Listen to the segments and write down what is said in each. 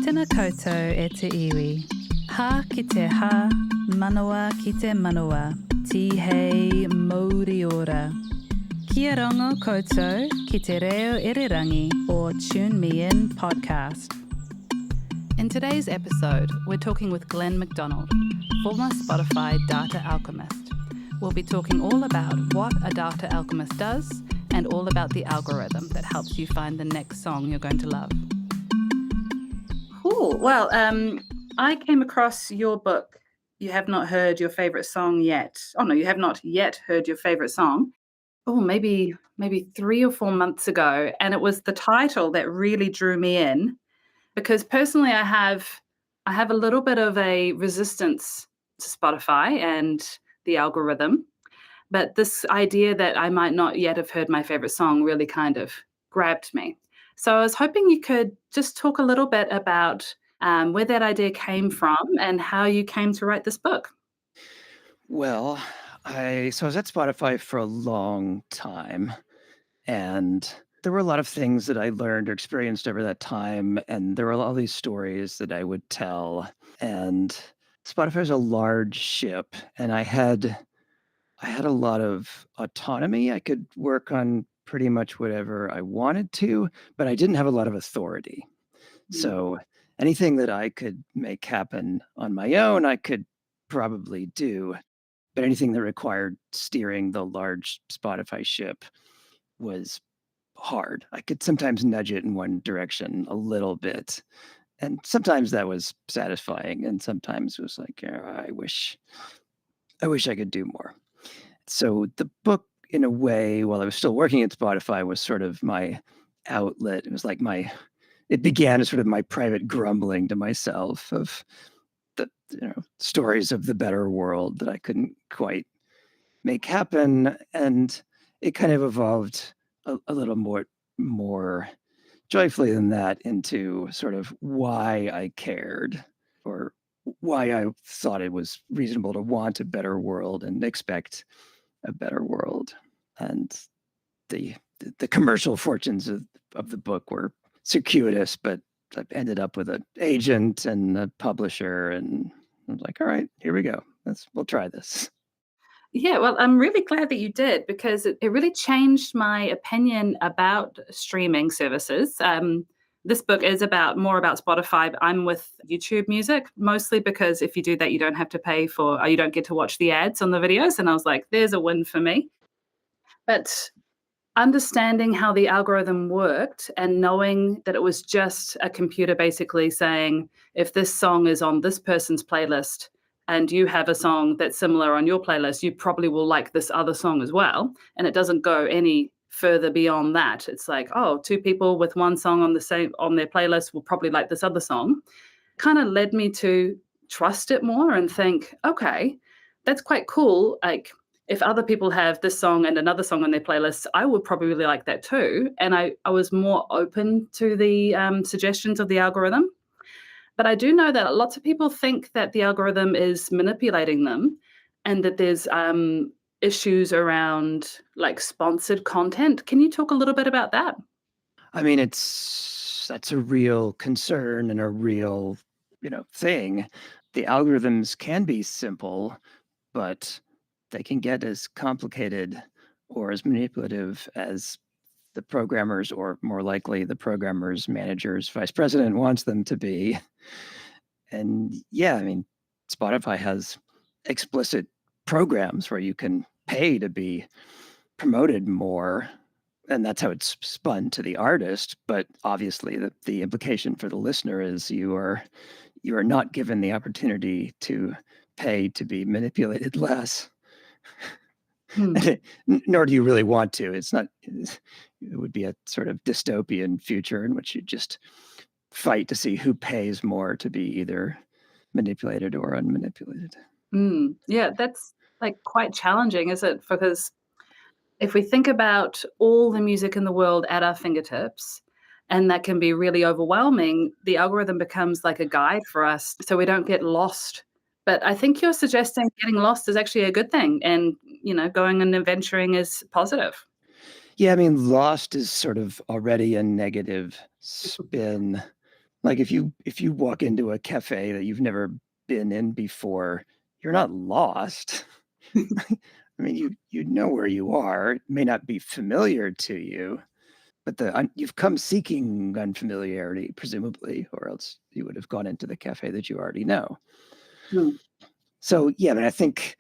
Tēnā koutou e te iwi. Ha ki te ha, manawa ki te manawa, tihei mauri ora. Kia rongo koutou ki te reo irirangi or Tune Me In podcast. In today's episode, we're talking with Glenn McDonald, former Spotify data alchemist. We'll be talking all about what a data alchemist does and all about the algorithm that helps you find the next song you're going to love. Cool. Well, I came across your book, You Have Not Heard Your Favorite Song Yet. Oh, no, you have not yet heard your favorite song. Oh, maybe 3 or 4 months ago. And it was the title that really drew me in because personally I have a little bit of a resistance to Spotify and the algorithm. But this idea that I might not yet have heard my favorite song really kind of grabbed me. So I was hoping you could just talk a little bit about where that idea came from and how you came to write this book. Well, I was at Spotify for a long time, and there were a lot of things that I learned or experienced over that time, and there were all these stories that I would tell. And Spotify is a large ship, and I had a lot of autonomy. I could work on pretty much whatever I wanted to, but I didn't have a lot of authority. So anything that I could make happen on my own, I could probably do. But anything that required steering the large Spotify ship was hard. I could sometimes nudge it in one direction a little bit. And sometimes that was satisfying. And sometimes it was like, I wish I could do more. So the book, in a way, while I was still working at Spotify, was sort of my outlet. It was like it began as sort of my private grumbling to myself of the stories of the better world that I couldn't quite make happen. And it kind of evolved a little more joyfully than that into sort of why I cared, or why I thought it was reasonable to want a better world and expect a better world. And the commercial fortunes of the book were circuitous, but I ended up with an agent and a publisher, and I was like, all right, here we go. We'll try this. Yeah, well, I'm really glad that you did because it really changed my opinion about streaming services. This book is more about Spotify. I'm with YouTube Music, mostly because if you do that, you don't have to pay or you don't get to watch the ads on the videos. And I was like, there's a win for me. But understanding how the algorithm worked and knowing that it was just a computer basically saying, if this song is on this person's playlist and you have a song that's similar on your playlist, you probably will like this other song as well. And it doesn't go any further beyond that. It's like, oh, 2 people with one song on their playlist will probably like this other song. Kind of led me to trust it more and think, okay, that's quite cool. Like, if other people have this song and another song on their playlist, I would probably really like that too. And I was more open to the suggestions of the algorithm. But I do know that lots of people think that the algorithm is manipulating them and that there's issues around like sponsored content. Can you talk a little bit about that? I mean, that's a real concern and a real, thing. The algorithms can be simple, but they can get as complicated or as manipulative as the programmers, or more likely the programmers, managers, vice president wants them to be. And yeah, I mean, Spotify has explicit programs where you can pay to be promoted more, and that's how it's spun to the artist. But obviously the implication for the listener is you are not given the opportunity to pay to be manipulated less. Nor do you really want to. It would be a sort of dystopian future in which you just fight to see who pays more to be either manipulated or unmanipulated. Yeah, that's like quite challenging, is it? Because if we think about all the music in the world at our fingertips, and that can be really overwhelming, the algorithm becomes like a guide for us so we don't get lost. But I think you're suggesting getting lost is actually a good thing, and going and adventuring is positive. Yeah, I mean, lost is sort of already a negative spin. Like if you walk into a cafe that you've never been in before, you're not lost. I mean, you know where you are. It may not be familiar to you, but you've come seeking unfamiliarity, presumably, or else you would have gone into the cafe that you already know. Mm, So yeah, I mean, I think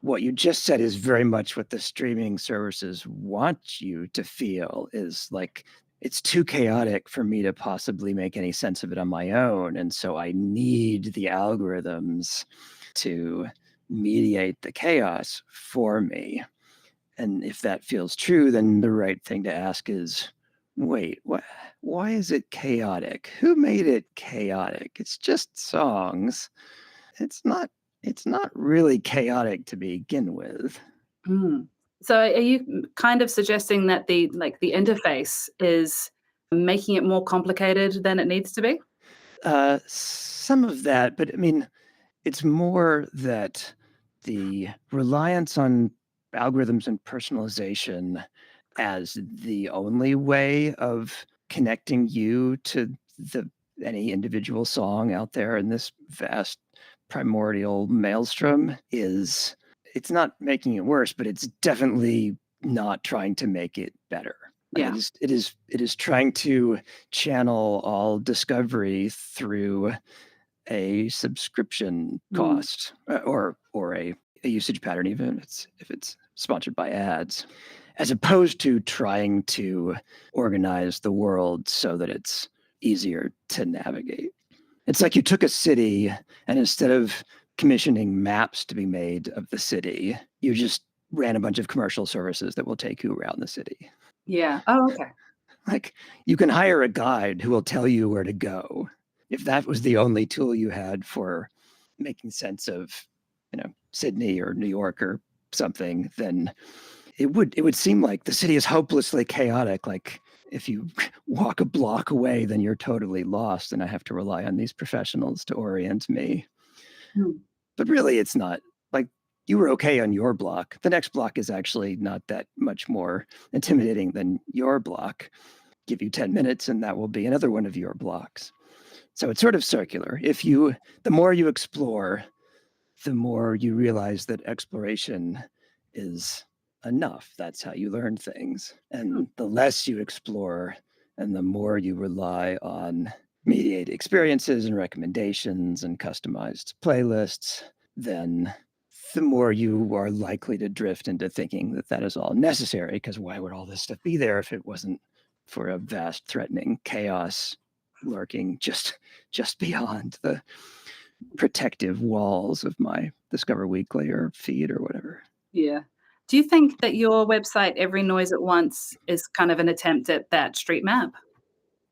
what you just said is very much what the streaming services want you to feel is like it's too chaotic for me to possibly make any sense of it on my own. And so I need the algorithms to mediate the chaos for me. And if that feels true, then the right thing to ask is wait, why is it chaotic? Who made it chaotic? It's just songs. It's not it's not really chaotic to begin with. mm. So are you kind of suggesting that the interface is making it more complicated than it needs to be? Some of that, but I mean, it's more that the reliance on algorithms and personalization as the only way of connecting you to the any individual song out there in this vast primordial maelstrom is it's not making it worse, but it's definitely not trying to make it better. Like Yeah. it is trying to channel all discovery through a subscription Mm, cost or a usage pattern, even if it's sponsored by ads, as opposed to trying to organize the world so that it's easier to navigate. It's like you took a city and instead of commissioning maps to be made of the city, you just ran a bunch of commercial services that will take you around the city. yeah. Oh, okay. Like you can hire a guide who will tell you where to go. If that was the only tool you had for making sense of, Sydney or New York or something, then it would seem like the city is hopelessly chaotic. Like if you walk a block away, then you're totally lost, and I have to rely on these professionals to orient me. Mm, But really, it's not like you were okay on your block. The next block is actually not that much more intimidating than your block. Give you 10 minutes and that will be another one of your blocks. So it's sort of circular. The more you explore, the more you realize that exploration is enough. That's how you learn things. mm. And the less you explore and the more you rely on mediated experiences and recommendations and customized playlists, then the more you are likely to drift into thinking that that is all necessary. Because why would all this stuff be there if it wasn't for a vast threatening chaos lurking just beyond the protective walls of my Discover Weekly or feed or whatever? Yeah. Do you think that your website, Every Noise at Once, is kind of an attempt at that street map?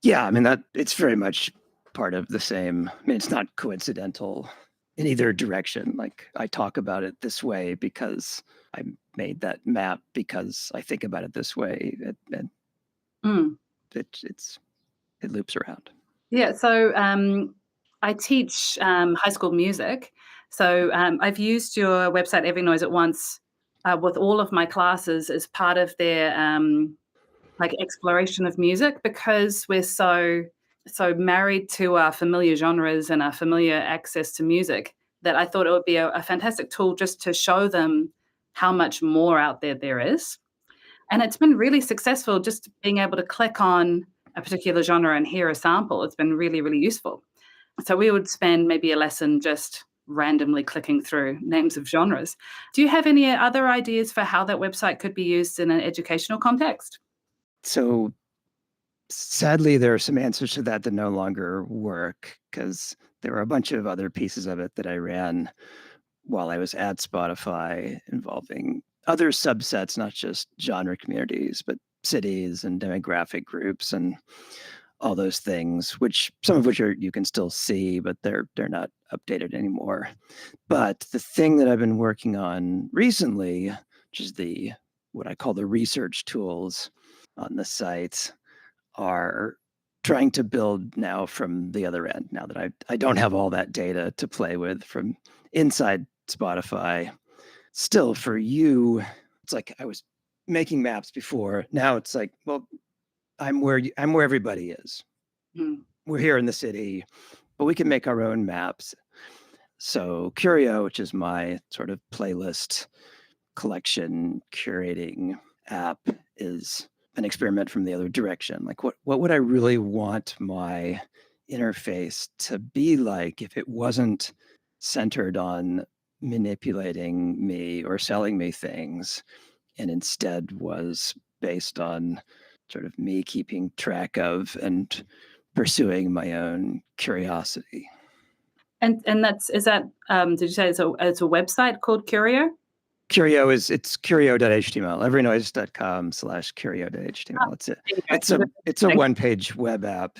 Yeah, I mean that it's very much part of the same. I mean, it's not coincidental in either direction. Like I talk about it this way because I made that map because I think about it this way, and Mm. it loops around. Yeah, so, I teach, high school music, so, I've used your website, Every Noise at Once, with all of my classes as part of their, like, exploration of music because we're so married to our familiar genres and our familiar access to music that I thought it would be a fantastic tool just to show them how much more out there is. And it's been really successful just being able to click on a particular genre and hear a sample. It's been really, really useful. So we would spend maybe a lesson just randomly clicking through names of genres. Do you have any other ideas for how that website could be used in an educational context? So sadly, there are some answers to that that no longer work because there were a bunch of other pieces of it that I ran while I was at Spotify involving other subsets, not just genre communities, but cities and demographic groups and all those things, which some of which are you can still see, but they're not updated anymore. But the thing that I've been working on recently, which is the what I call the research tools on the site, are trying to build now from the other end. Now that I don't have all that data to play with from inside Spotify, still for you, it's like I was making maps before. Now it's like, well, I'm where everybody is. Mm. we're here in the city, but we can make our own maps. So Curio, which is my sort of playlist collection curating app, is an experiment from the other direction. Like what would I really want my interface to be like if it wasn't centered on manipulating me or selling me things, and instead was based on sort of me keeping track of and pursuing my own curiosity. And that's is that did you say it's a website called Curio? Curio it's curio.html, everynoise.com/curio.html. It's a There you it's go. a it's a one-page web app.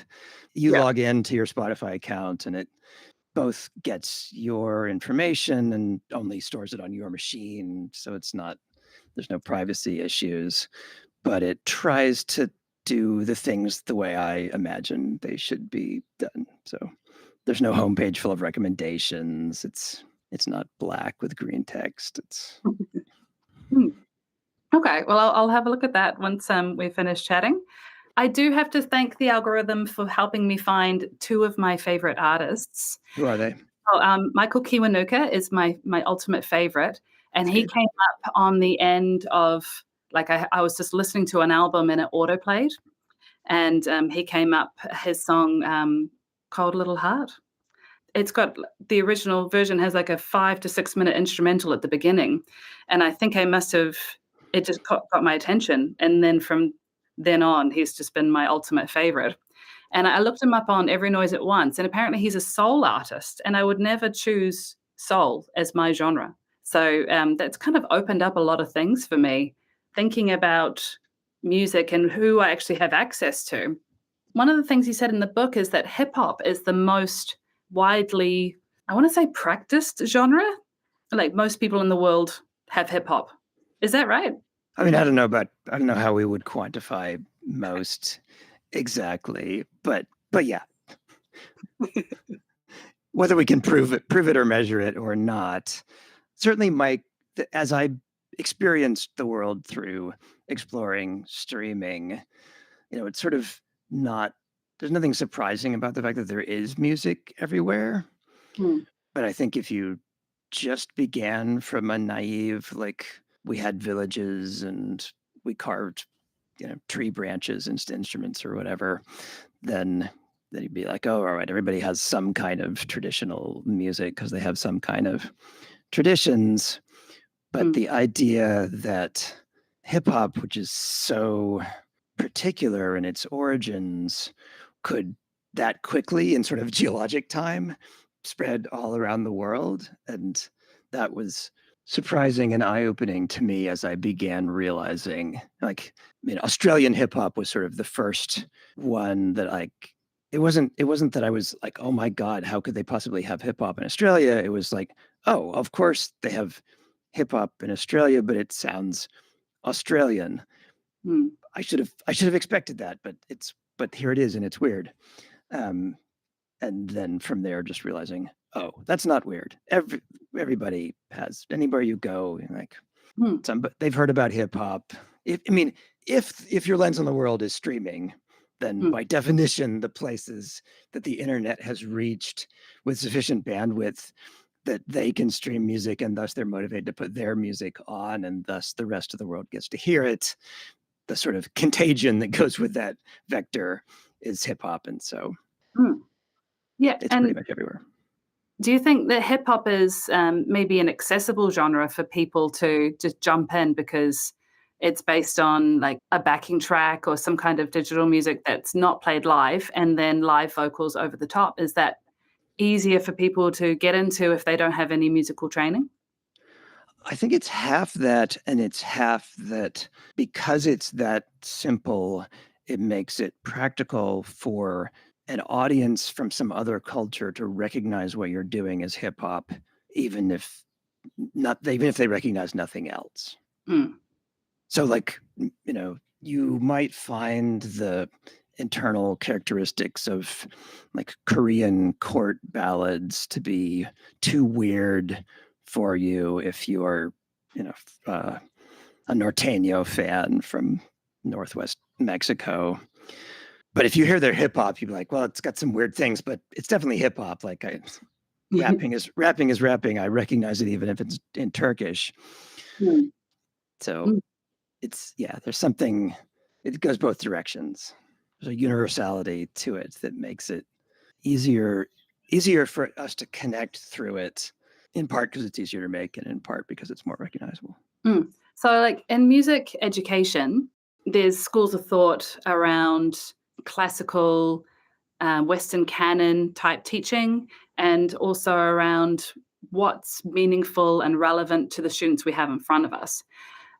You Yeah. log into your Spotify account and it both gets your information and only stores it on your machine. So there's no privacy issues, but it tries to do the things the way I imagine they should be done. So there's no homepage full of recommendations. It's not black with green text. It's Hmm. Okay, well, I'll have a look at that once we finish chatting. I do have to thank the algorithm for helping me find two of my favorite artists. Who are they? Oh, Michael Kiwanuka is my ultimate favorite, and That's he good. came up on the end of like I was just listening to an album and it autoplayed, and he came up his song "Cold Little Heart." It's got the original version has like a 5 to 6 minute instrumental at the beginning, and I think I must have it just got my attention, and then from then on, he's just been my ultimate favorite. And I looked him up on Every Noise at Once, and apparently he's a soul artist, and I would never choose soul as my genre. So that's kind of opened up a lot of things for me, thinking about music and who I actually have access to. One of the things he said in the book is that hip hop is the most widely, I want to say, practiced genre. Like most people in the world have hip hop. Is that right? I mean, I don't know how we would quantify most exactly, but yeah, whether we can prove it or measure it or not, certainly as I experienced the world through exploring streaming, it's sort of not, there's nothing surprising about the fact that there is music everywhere. Hmm. But I think if you just began from a naive, like we had villages and we carved, tree branches into instruments or whatever, then you'd be like, oh, all right, everybody has some kind of traditional music because they have some kind of traditions. But Hmm. the idea that hip hop, which is so particular in its origins, could that quickly in sort of geologic time spread all around the world. And that was surprising and eye-opening to me as I began realizing, like, Australian hip hop was sort of the first one that it wasn't that I was like, oh my God, how could they possibly have hip hop in Australia? It was like, oh, of course they have hip hop in Australia, but it sounds Australian. Hmm. I should have expected that, but here it is, and it's weird. Um, and then from there, just realizing, oh, that's not weird. Everybody has, anywhere you go, like Hmm. they've heard about hip hop. If your lens on the world is streaming, then Hmm. by definition, the places that the internet has reached with sufficient bandwidth that they can stream music, and thus they're motivated to put their music on, and thus the rest of the world gets to hear it. The sort of contagion that goes with that vector is hip hop, and so Hmm. Yeah, it's pretty and much everywhere. do you think that hip hop is maybe an accessible genre for people to just jump in because it's based on like a backing track or some kind of digital music that's not played live and then live vocals over the top? Is that easier for people to get into if they don't have any musical training? I think it's half that, and it's half that because it's that simple, it makes it practical for an audience from some other culture to recognize what you're doing as hip hop, even if even if they recognize nothing else. Mm. So, like, you might find the internal characteristics of like Korean court ballads to be too weird for you if you're, uh, a Norteño fan from Northwest Mexico. But if you hear their hip hop, you'd be like, well, it's got some weird things, but it's definitely hip hop. Rapping is rapping. I recognize it even if it's in Turkish. Mm, So mm, there's something, it goes both directions. There's a universality to it that makes it easier for us to connect through it, in part because it's easier to make and in part because it's more recognizable. mm. So, like in music education, there's schools of thought around classical, Western canon type teaching, and also around what's meaningful and relevant to the students we have in front of us.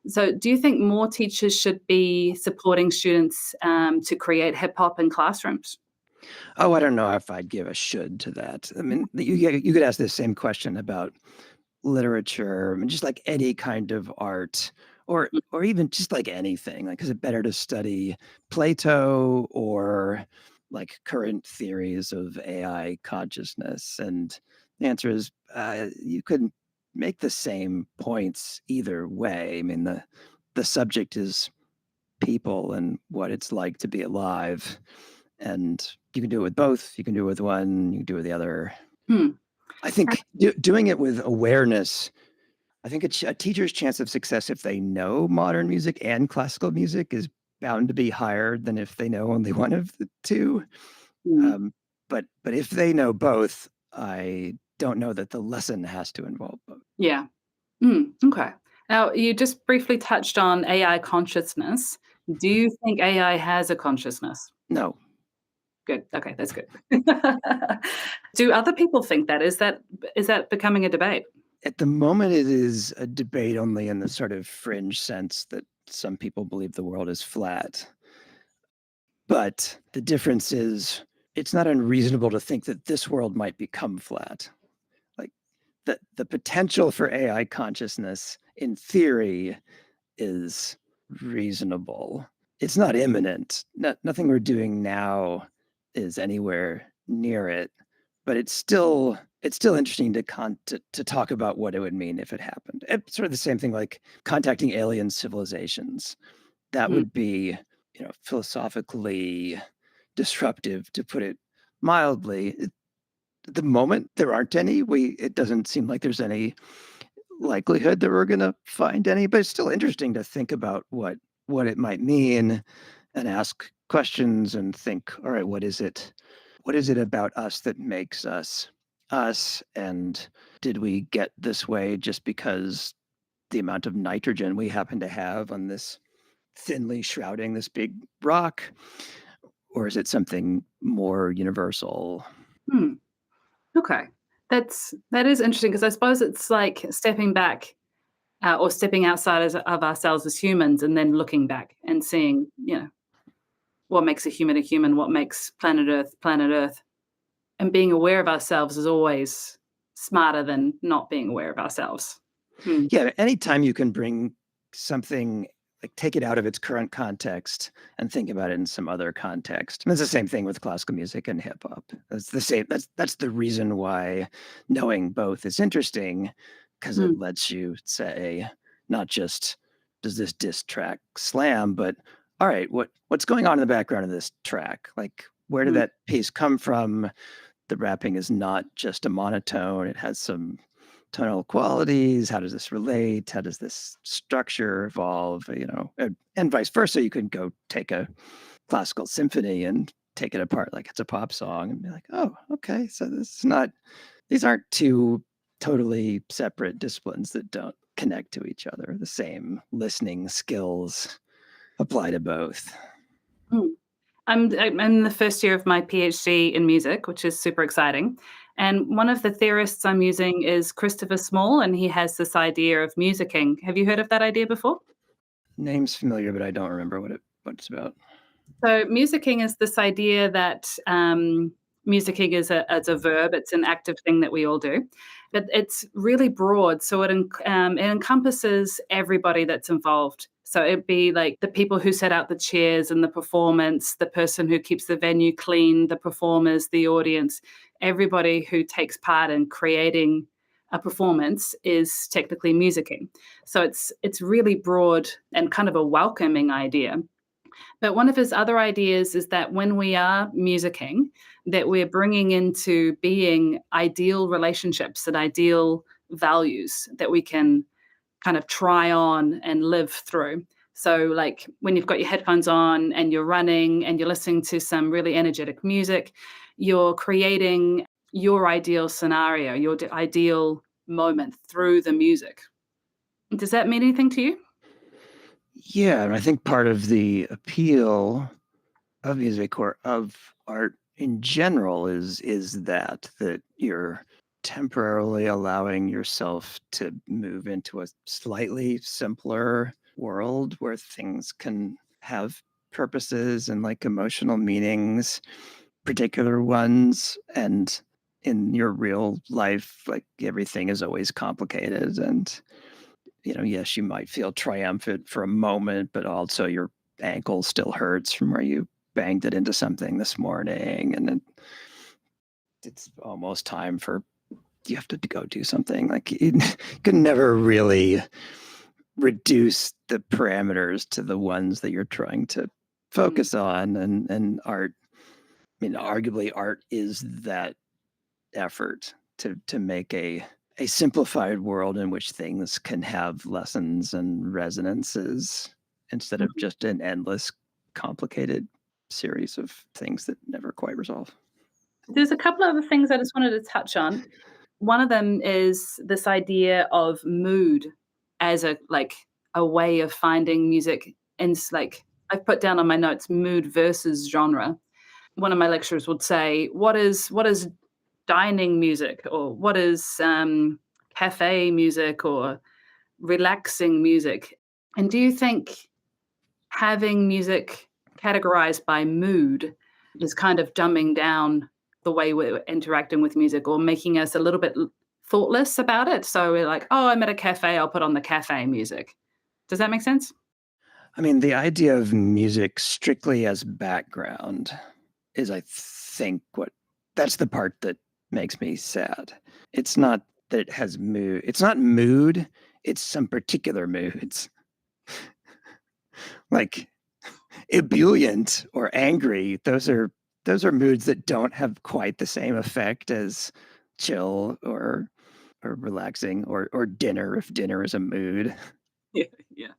So, do you think more teachers should be supporting students to create hip hop in classrooms? Oh, I don't know if I'd give a should to that. I mean, you could ask the same question about literature. I mean, just like any kind of art, or even just like anything. Like, is it better to study Plato or like current theories of AI consciousness? And the answer is you could make the same points either way. I mean, the subject is people and what it's like to be alive, and you can do it with both. You can do it with one. You can do it with the other. Hmm. I think doing it with awareness, I think a teacher's chance of success if they know modern music and classical music is bound to be higher than if they know only one of the two. Mm, Um, but if they know both, I don't know that the lesson has to involve both. yeah. Okay. Now, you just briefly touched on AI consciousness. Do you think AI has a consciousness? No, Good. Okay, that's good. Do other people think that? Is that becoming a debate? at the moment, it is a debate only in the sort of fringe sense that some people believe the world is flat. But the difference is it's not unreasonable to think that this world might become flat. Like the potential for AI consciousness in theory is reasonable. It's not imminent. Nothing we're doing now is anywhere near it, but it's still interesting to talk about what it would mean if it happened. It's sort of the same thing like contacting alien civilizations. That Mm, would be, philosophically disruptive, to put it mildly. At the moment, there aren't any. It doesn't seem like there's any likelihood that we're gonna find any, but it's still interesting to think about what it might mean and ask questions and think, all right, what is it? What is it about us that makes us us? And did we get this way just because the amount of nitrogen we happen to have on this thinly shrouding this big rock? Or is it something more universal? hmm, okay. That is interesting because I suppose it's like stepping back, or stepping outside of ourselves as humans and then looking back and seeing, what makes a human, what makes planet Earth, and being aware of ourselves is always smarter than not being aware of ourselves. Hmm, Yeah, anytime you can bring something, like take it out of its current context and think about it in some other context. And it's the same thing with classical music and hip hop. That's the same. That's the reason why knowing both is interesting, because it mm, lets you say not just does this diss track slam, but all right, what's going on in the background of this track? Like, where did mm, that piece come from? The rapping is not just a monotone, it has some tonal qualities. How does this relate? How does this structure evolve? And vice versa. You can go take a classical symphony and take it apart like it's a pop song and be like, oh, okay. So these aren't two totally separate disciplines that don't connect to each other. The same listening skills apply to both. mm. I'm in the first year of my PhD in music, which is super exciting. And one of the theorists I'm using is Christopher Small, and he has this idea of musicking. Have you heard of that idea before? Name's familiar, but I don't remember what it's about. So musicking is this idea that musicking is a verb. It's an active thing that we all do, but it's really broad. So it encompasses everybody that's involved. So it'd be like the people who set out the chairs and the performance, the person who keeps the venue clean, the performers, the audience, everybody who takes part in creating a performance is technically musicking. So it's really broad and kind of a welcoming idea. But one of his other ideas is that when we are musicking, that we're bringing into being ideal relationships and ideal values that we can kind of try on and live through. So, like when you've got your headphones on and you're running and you're listening to some really energetic music, you're creating your ideal scenario, your ideal moment through the music. Does that mean anything to you? Yeah, and I think part of the appeal of music or of art in general is that you're temporarily allowing yourself to move into a slightly simpler world where things can have purposes and like emotional meanings, particular ones. And in your real life, like everything is always complicated. And, yes, you might feel triumphant for a moment, but also your ankle still hurts from where you banged it into something this morning. And it's almost time for you have to go do something. Like you can never really reduce the parameters to the ones that you're trying to Mm, focus on. And art, arguably art is that effort to make a simplified world in which things can have lessons and resonances instead of mhm. just an endless complicated series of things that never quite resolve. There's a couple other things I just wanted to touch on. One of them is this idea of mood as a way of finding music, and I've put down on my notes mood versus genre. One of my lecturers would say, "What is dining music, or what is cafe music, or relaxing music?" And do you think having music categorized by mood is kind of dumbing down the way we're interacting with music, or making us a little bit thoughtless about it? So we're like, oh, I'm at a cafe, I'll put on the cafe music. Does that make sense? I mean, the idea of music strictly as background is, I think, what that's the part that makes me sad. It's not that it has mood. It's not mood. It's some particular moods, like ebullient or angry. Those are moods that don't have quite the same effect as chill or relaxing or dinner if dinner is a mood. Yeah, yeah.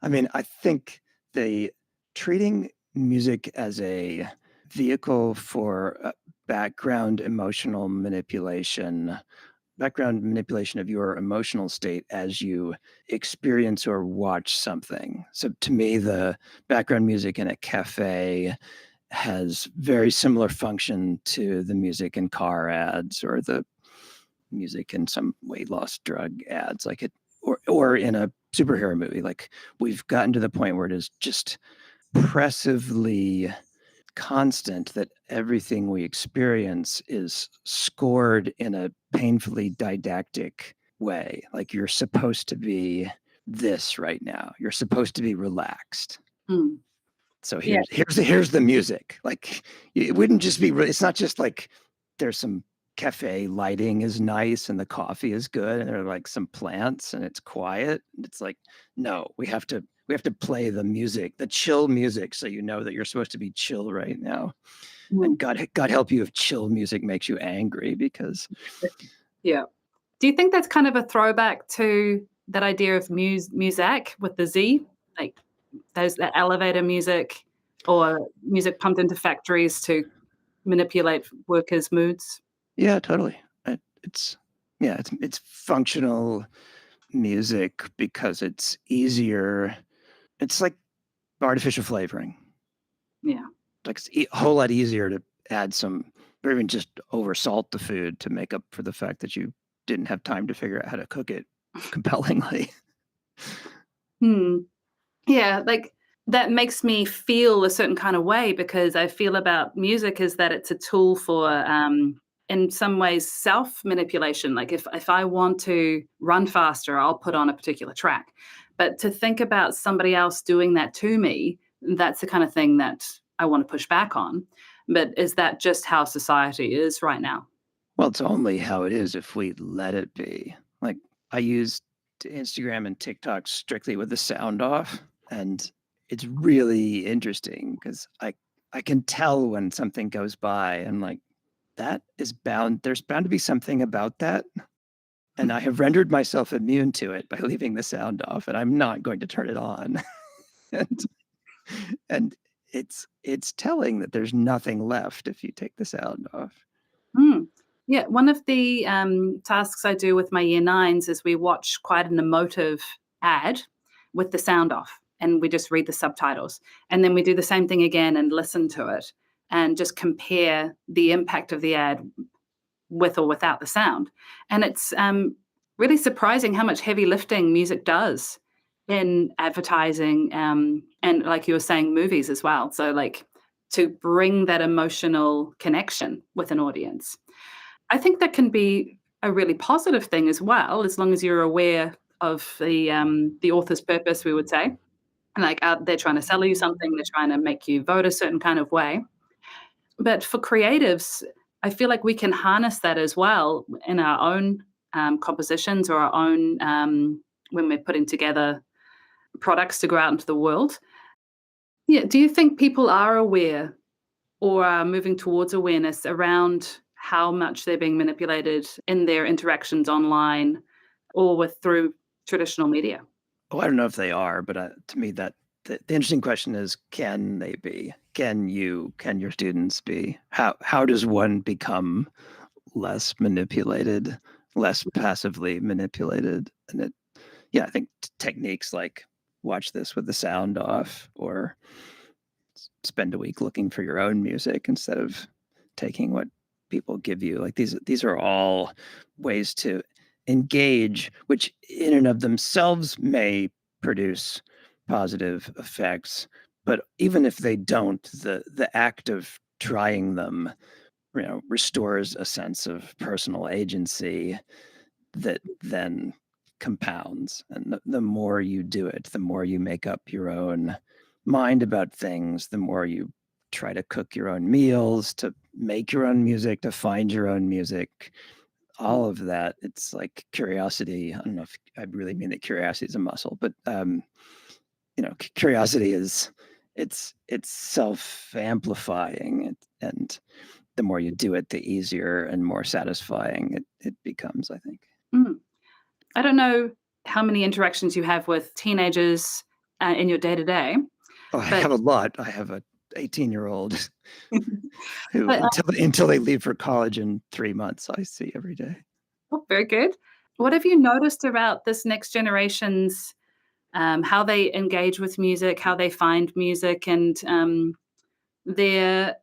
I mean, I think the treating music as a vehicle for background manipulation of your emotional state as you experience or watch something. So to me, the background music in a cafe has very similar function to the music in car ads or the music in some weight loss drug ads, like it, or in a superhero movie. Like we've gotten to the point where it is just oppressively constant that everything we experience is scored in a painfully didactic way. Like you're supposed to be this right now. You're supposed to be relaxed. Mm. So Yeah. here's the music. Like it wouldn't just be. It's not just like there's some cafe lighting is nice and the coffee is good and there are like some plants and it's quiet. It's like no, we have to play the music, the chill music, so you know that you're supposed to be chill right now. And Mm. God help you if chill music makes you angry because Yeah. Do you think that's kind of a throwback to that idea of muzak with the Z? Like those that elevator music, or music pumped into factories to manipulate workers' moods? yeah, totally. It's yeah, it's functional music because it's easier. It's like artificial flavoring. Yeah. Like it's a whole lot easier to add some, or even just over salt the food to make up for the fact that you didn't have time to figure out how to cook it compellingly. Hmm. Yeah, like, that makes me feel a certain kind of way, because I feel about music is that it's a tool for, in some ways, self-manipulation. Like, if I want to run faster, I'll put on a particular track. But to think about somebody else doing that to me, that's the kind of thing that I wanna push back on. But is that just how society is right now? Well, it's only how it is if we let it be. Like I use Instagram and TikTok strictly with the sound off, and it's really interesting because I can tell when something goes by and like that is bound. There's bound to be something about that, and I have rendered myself immune to it by leaving the sound off, and I'm not going to turn it on. and and it's telling that there's nothing left if you take the sound off. Mm. Yeah, one of the tasks I do with my year nines is we watch quite an emotive ad with the sound off, and we just read the subtitles. And then we do the same thing again and listen to it and just compare the impact of the ad with or without the sound. And it's really surprising how much heavy lifting music does in advertising, and like you were saying, movies as well. So, like, to bring that emotional connection with an audience. I think that can be a really positive thing as well, as long as you're aware of the author's purpose, we would say. Like, they're trying to sell you something, they're trying to make you vote a certain kind of way. But for creatives, I feel like we can harness that as well in our own compositions or our own when we're putting together products to go out into the world. Yeah. Do you think people are aware or are moving towards awareness around how much they're being manipulated in their interactions online or with through traditional media? Oh, I don't know if they are, but to me, that the interesting question is, can they be? Can your students be? How does one become less manipulated, less passively manipulated? And yeah, I think techniques like watch this with the sound off, or spend a week looking for your own music instead of taking what people give you. Like these are all ways to engage, which in and of themselves may produce positive effects. But even if they don't, the act of trying them, restores a sense of personal agency that then compounds. And the more you do it, the more you make up your own mind about things, the more you try to cook your own meals, to make your own music, to find your own music, all of that. It's like curiosity. I don't know if I really mean that curiosity is a muscle, but curiosity is it's self-amplifying, and the more you do it, the easier and more satisfying it becomes, I think. Mm. I don't know how many interactions you have with teenagers in your day to day, Oh, I but have a lot. I have a 18-year-old who but until they leave for college in 3 months, I see every day. oh, very good. What have you noticed about this next generation's how they engage with music, how they find music, and their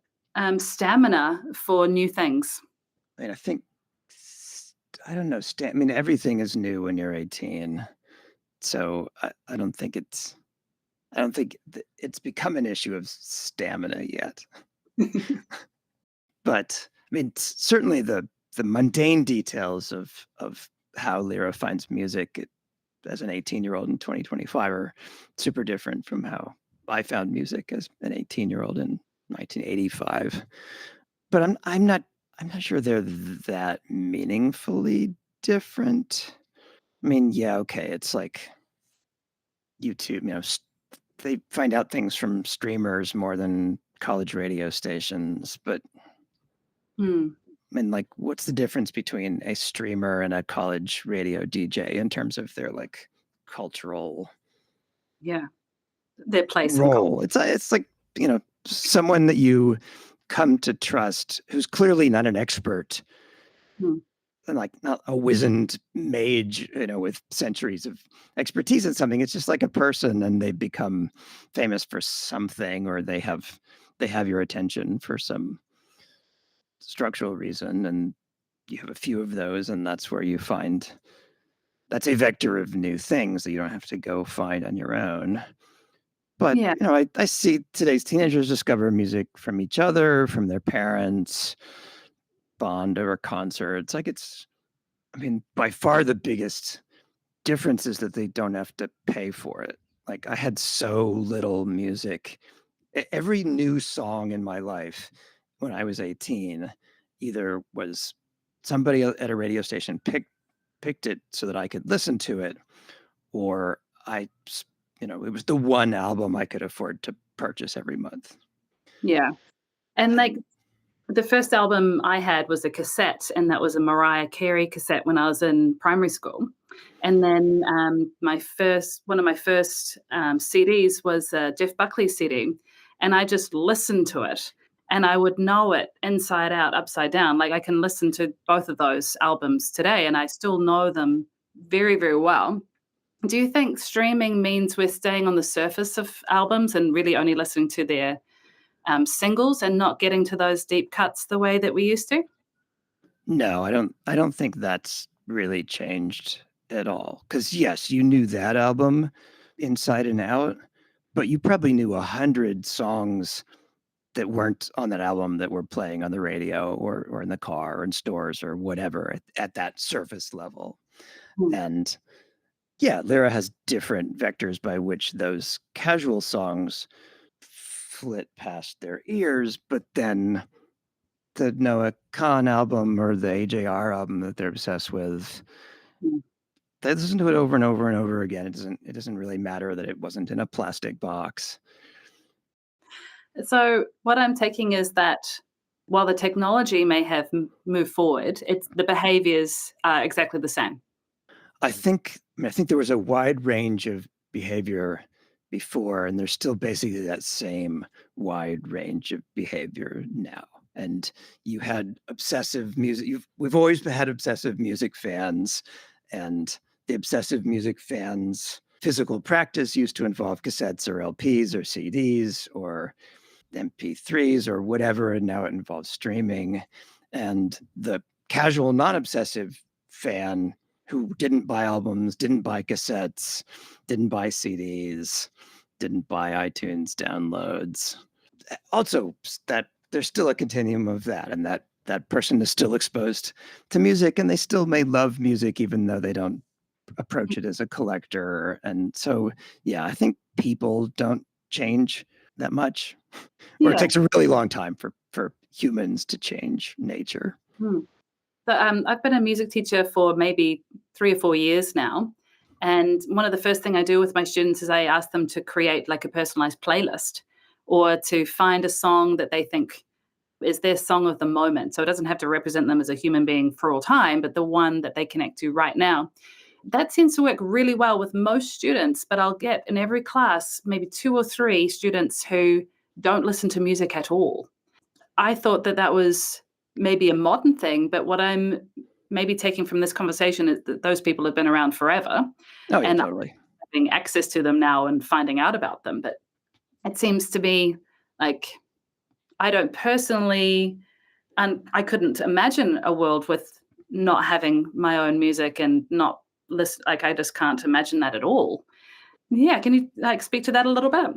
stamina for new things? I mean, I think I don't know, I mean, everything is new when you're 18, so I don't think it's become an issue of stamina yet. But, I mean, certainly the mundane details of how Lyra finds music as an 18-year-old in 2025 are super different from how I found music as an 18-year-old in 1985. But I'm not sure they're that meaningfully different. I mean, yeah, okay, it's like YouTube, they find out things from streamers more than college radio stations, but Mm, I mean, like, what's the difference between a streamer and a college radio DJ in terms of their like cultural yeah, their place in culture. role? It's like, someone that you come to trust who's clearly not an expert Mm, and like not a wizened mage, with centuries of expertise in something. It's just like a person, and they become famous for something, or they have your attention for some structural reason, and you have a few of those, and that's a vector of new things that you don't have to go find on your own. But yeah, I see today's teenagers discover music from each other, from their parents, bond over concerts. Like I mean, by far the biggest difference is that they don't have to pay for it. Like I had so little music. Every new song in my life when I was 18 either was somebody at a radio station picked it so that I could listen to it, or I it was the one album I could afford to purchase every month. Yeah. And like the first album I had was a cassette, and that was a Mariah Carey cassette when I was in primary school. And then one of my first CDs was a Jeff Buckley CD, and I just listened to it, and I would know it inside out, upside down. Like I can listen to both of those albums today, and I still know them very, very well. Do you think streaming means we're staying on the surface of albums and really only listening to their singles and not getting to those deep cuts the way that we used to? No, I don't think that's really changed at all. Because yes, you knew that album inside and out, but you probably knew 100 songs that weren't on that album that were playing on the radio or in the car or in stores or whatever at that surface level. Mm, And yeah, Lyra has different vectors by which those casual songs flit past their ears, but then the Noah Khan album or the AJR album that they're obsessed with, mm. they listen to it over and over and over again. It doesn't really matter that it wasn't in a plastic box. So what I'm taking is that while the technology may have moved forward, it's the behaviors are exactly the same. I think there was a wide range of behavior before, and there's still basically that same wide range of behavior now. And you had obsessive music. We've always had obsessive music fans, and the obsessive music fans' physical practice used to involve cassettes or LPs or CDs or MP3s or whatever, and now it involves streaming. And the casual, non-obsessive fan who didn't buy albums, didn't buy cassettes, didn't buy CDs, didn't buy iTunes downloads. Also, that there's still a continuum of that, and that person is still exposed to music, and they still may love music even though they don't approach it as a collector. And so, yeah, I think people don't change that much, or it Yeah. takes a really long time for humans to change nature. Mm. So, I've been a music teacher for maybe 3 or 4 years now, and one of the first thing I do with my students is I ask them to create, like, a personalized playlist or to find a song that they think is their song of the moment. So it doesn't have to represent them as a human being for all time, but the one that they connect to right now. That seems to work really well with most students, but I'll get in every class maybe 2 or 3 students who don't listen to music at all. I thought that that was maybe a modern thing, but what I'm maybe taking from this conversation is that those people have been around forever, Oh yeah, and I'm totally. having access to them now and finding out about them. But it seems to be like I don't personally, and I couldn't imagine a world with not having my own music and not listen. Like I just can't imagine that at all. Yeah, can you like speak to that a little bit?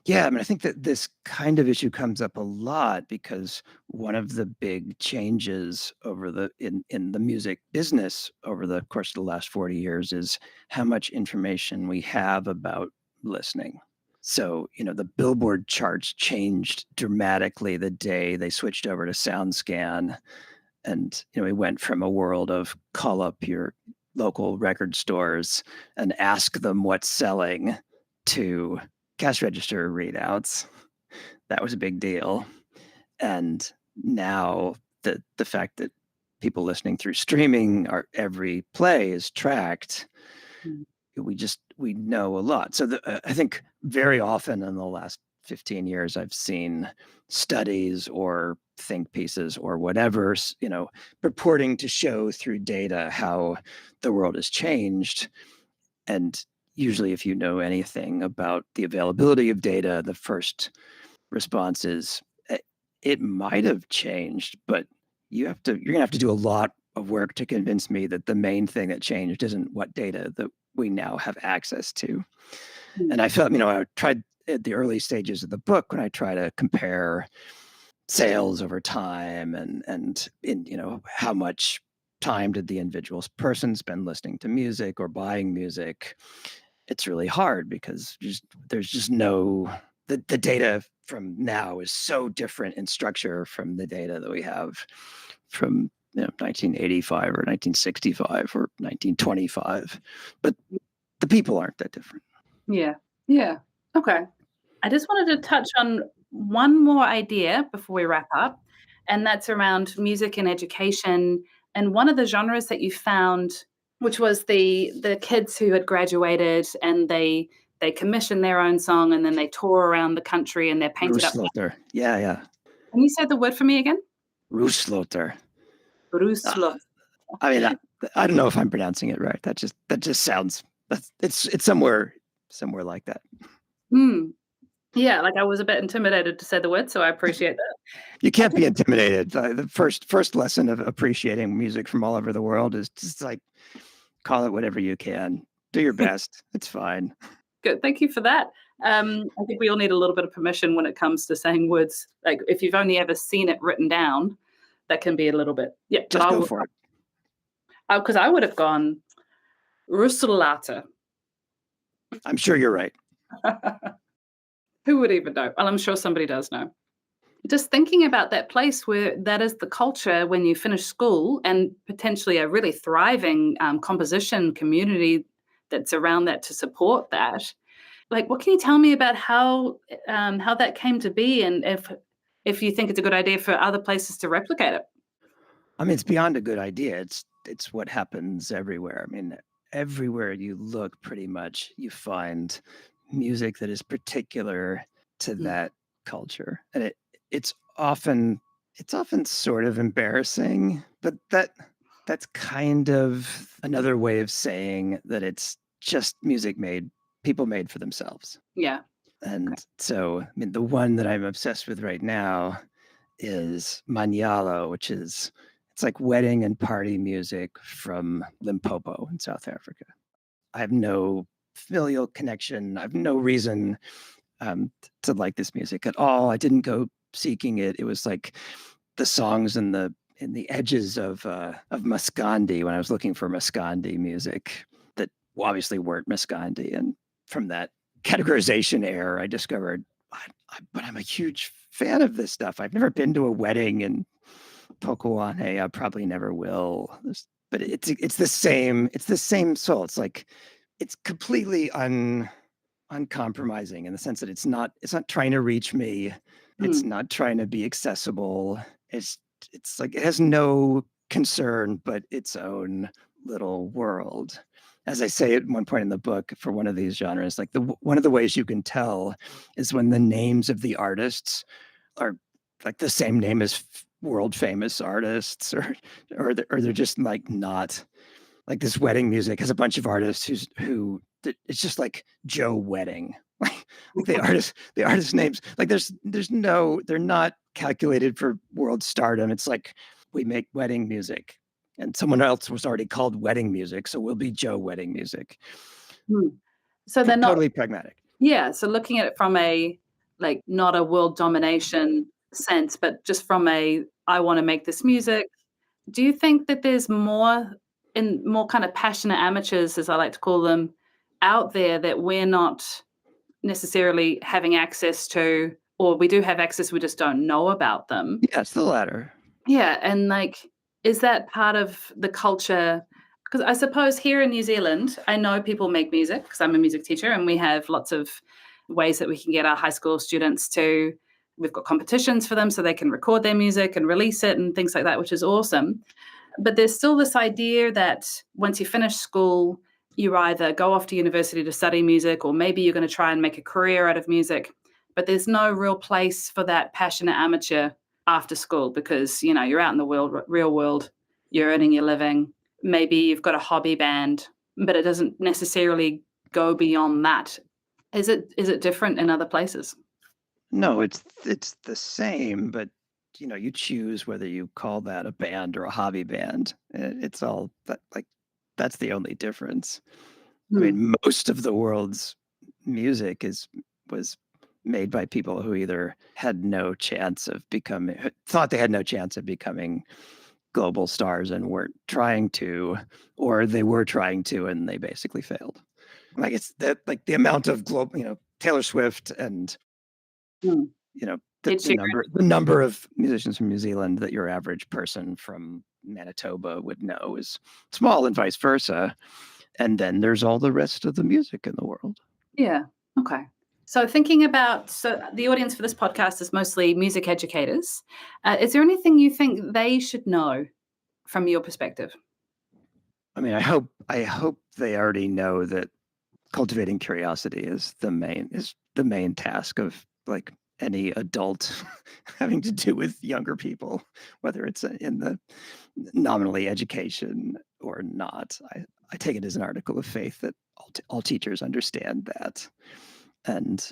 Yeah, I mean, I think that this kind of issue comes up a lot because one of the big changes in the music business over the course of the last 40 years is how much information we have about listening. So, the Billboard charts changed dramatically the day they switched over to SoundScan. And, we went from a world of call up your local record stores and ask them what's selling to cash register readouts. That was a big deal. And now the fact that people listening through streaming, our every play is tracked, Mm, we know a lot. So I think very often in the last 15 years, I've seen studies or think pieces or whatever, purporting to show through data how the world has changed. And usually, if you know anything about the availability of data, the first response is it might have changed, but you're gonna have to do a lot of work to convince me that the main thing that changed isn't what data that we now have access to. mm, And I felt, I tried at the early stages of the book when I try to compare sales over time and in how much time did the individual person spend listening to music or buying music. It's really hard because there's just no the data from now is so different in structure from the data that we have from 1985 or 1965 or 1925, but the people aren't that different. Yeah. Yeah. Okay. I just wanted to touch on one more idea before we wrap up, and that's around music and education. And one of the genres that you found, which was the kids who had graduated and they commissioned their own song and then they tour around the country and they're painted up. Roosloter. Yeah, yeah. Can you say the word for me again? Roosloter. Uh, Bruce. I mean, I don't know if I'm pronouncing it right. That just sounds. It's somewhere like that. Mm. Yeah, like I was a bit intimidated to say the word, so I appreciate that. You can't be Okay. intimidated. The first lesson of appreciating music from all over the world is just like call it whatever you can. Do your best. It's fine. Good. Thank you for that. I think we all need a little bit of permission when it comes to saying words. Like if you've only ever seen it written down, that can be a little bit. Yeah, but Just go for it. because I would have gone Russelata. I'm sure you're right. Who would even know? Well, I'm sure somebody does know. Just thinking about that place where that is the culture when you finish school and potentially a really thriving composition community that's around that to support that. Like, what can you tell me about how that came to be, and if you think it's a good idea for other places to replicate it? I mean, it's beyond a good idea. It's what happens everywhere. I mean, everywhere you look, pretty much you find music that is particular to Mm, that culture, and it's often it's often sort of embarrassing, but that's kind of another way of saying that it's just music made people made for themselves. yeah. Okay. And so, I mean, the one that I'm obsessed with right now is Manyalo, which is it's like wedding and party music from Limpopo in South Africa. I have no familial connection. I have no reason to like this music at all. I didn't go seeking it. It was like the songs in the edges of Maskandi when I was looking for Maskandi music that obviously weren't Maskandi. And from that categorization error, I discovered, but I'm a huge fan of this stuff. I've never been to a wedding in Pokoane. I probably never will. But it's the same soul. It's like it's completely uncompromising in the sense that it's not trying to reach me. It's Mm, not trying to be accessible. It's like it has no concern but its own little world. As I say at one point in the book for one of these genres, like one of the ways you can tell is when the names of the artists are like the same name as world famous artists, or they're just like not like this wedding music has a bunch of artists it's just like Joe Wedding. Like the artist names, like there's no, they're not calculated for world stardom. It's like we make wedding music and someone else was already called wedding music, so we'll be Joe Wedding music. mm. So they're not. Totally pragmatic. Yeah, so looking at it from a, like, not a world domination sense, but just from a, "I wanna make this music." Do you think that there's more kind of passionate amateurs, as I like to call them, out there that we're not necessarily having access to, or we do have access, we just don't know about them? Yeah, it's the latter. Yeah, and, like, is that part of the culture? Because I suppose here in New Zealand, I know people make music because 'cause I'm a music teacher, and we have lots of ways that we can get our high school students to, we've got competitions for them so they can record their music and release it and things like that, which is awesome. But there's still this idea that once you finish school, you either go off to university to study music, or maybe you're gonna try and make a career out of music, but there's no real place for that passionate amateur after school because, you're out in the real world, you're earning your living, maybe you've got a hobby band, but it doesn't necessarily go beyond that. Is it different in other places? No, it's the same, but you choose whether you call that a band or a hobby band. It's all that like that's the only difference. I Hmm, mean, most of the world's music is was made by people who either had no chance of becoming thought they had no chance of becoming global stars and weren't trying to, or they were trying to and they basically failed. Like it's that like the amount of global, Taylor Swift and hmm. the, Ed the Sheeran. number the number of musicians from New Zealand that your average person from Manitoba would know is small and vice versa. And then there's all the rest of the music in the world. Yeah. Okay. So thinking about the audience for this podcast is mostly music educators. Is there anything you think they should know from your perspective? I mean, I hope they already know that cultivating curiosity is the main task of like any adult having to do with younger people, whether it's in the nominally education or not. I take it as an article of faith that all teachers understand that, and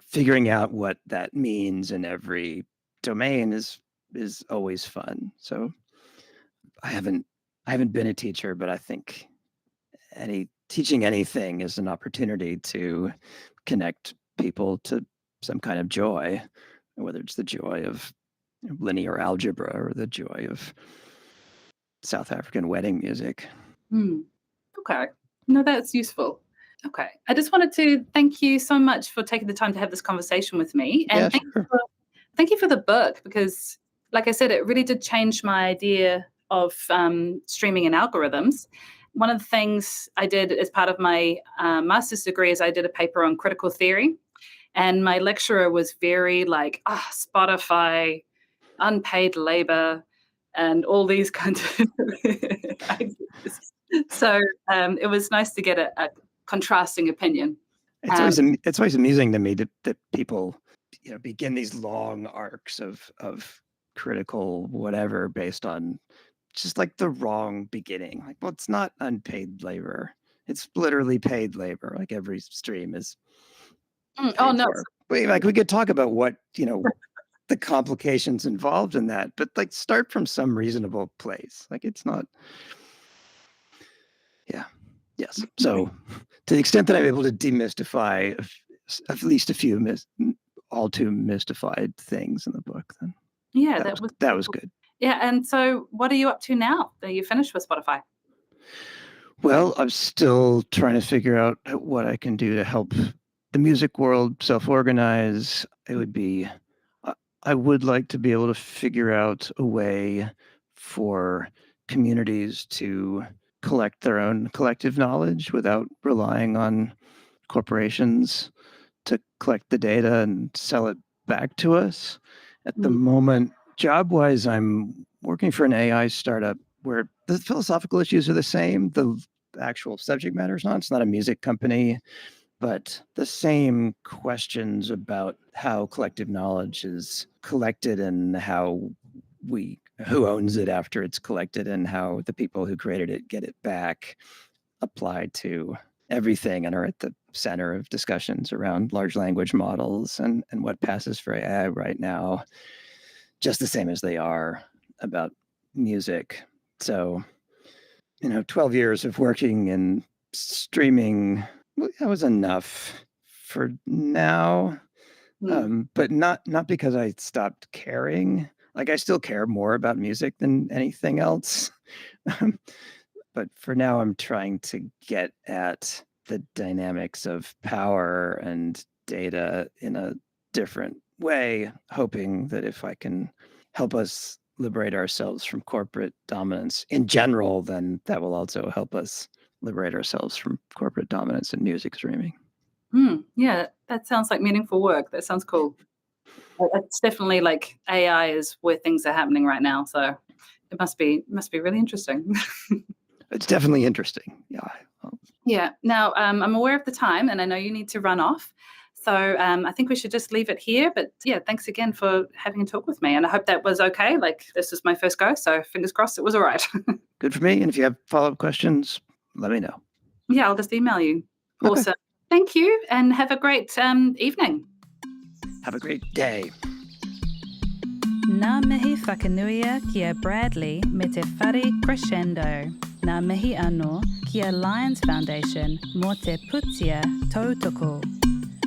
figuring out what that means in every domain is always fun. So I haven't I haven't been a teacher, but I think teaching anything is an opportunity to connect people to some kind of joy, whether it's the joy of linear algebra or the joy of South African wedding music. Hmm. Okay. No, that's useful. Okay. I just wanted to thank you so much for taking the time to have this conversation with me. Yeah, And sure. thank you for the book because, like I said, it really did change my idea of streaming and algorithms. One of the things I did as part of my master's degree is I did a paper on critical theory. And my lecturer was very like, Spotify, unpaid labor, and all these kinds of ideas. So it was nice to get a contrasting opinion. It's Um, always it's always amusing to me that people begin these long arcs of critical whatever based on just like the wrong beginning. Like, well, it's not unpaid labor. It's literally paid labor. Like every stream is oh paid no, for. Like we could talk about what the complications involved in that, but like start from some reasonable place. Like it's not. Yeah. Yes. So to the extent that I'm able to demystify at least a few all too mystified things in the book, then yeah, that that was was that was good. yeah. And so, what are you up to now that you finished with Spotify? Well, I'm still trying to figure out what I can do to help the music world self-organize. It would be, I would like to be able to figure out a way for communities to collect their own collective knowledge without relying on corporations to collect the data and sell it back to us. At the Mm, moment, job wise, I'm working for an AI startup where the philosophical issues are the same. The actual subject matter is not. It's not a music company, but the same questions about how collective knowledge is collected and who owns it after it's collected and how the people who created it get it back apply to everything and are at the center of discussions around large language models and what passes for AI right now, just the same as they are about music. So, 12 years of working in streaming, that was enough for now. mm, But not because I stopped caring. Like I still care more about music than anything else. But for now, I'm trying to get at the dynamics of power and data in a different way, hoping that if I can help us liberate ourselves from corporate dominance in general, then that will also help us liberate ourselves from corporate dominance in music streaming. yeah, that sounds like meaningful work. That sounds cool. It's definitely like AI is where things are happening right now. So it must be really interesting. It's definitely interesting. Yeah. Yeah. Now, I'm aware of the time and I know you need to run off. So I think we should just leave it here. But yeah, thanks again for having a talk with me. And I hope that was okay. Like, this is my first go. So fingers crossed it was all right. Good for me. And if you have follow-up questions, let me know. Yeah, I'll just email you. Okay. Awesome. Thank you. And have a great evening. Have a great day. Nā mihi whakanuia kia Bradley me te whare crescendo. Nā mihi anō kia Lions Foundation mō te putia tautoko.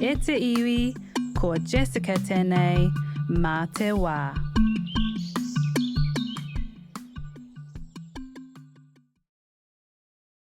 E te iwi, ko Jessica tēnei, mā te wā.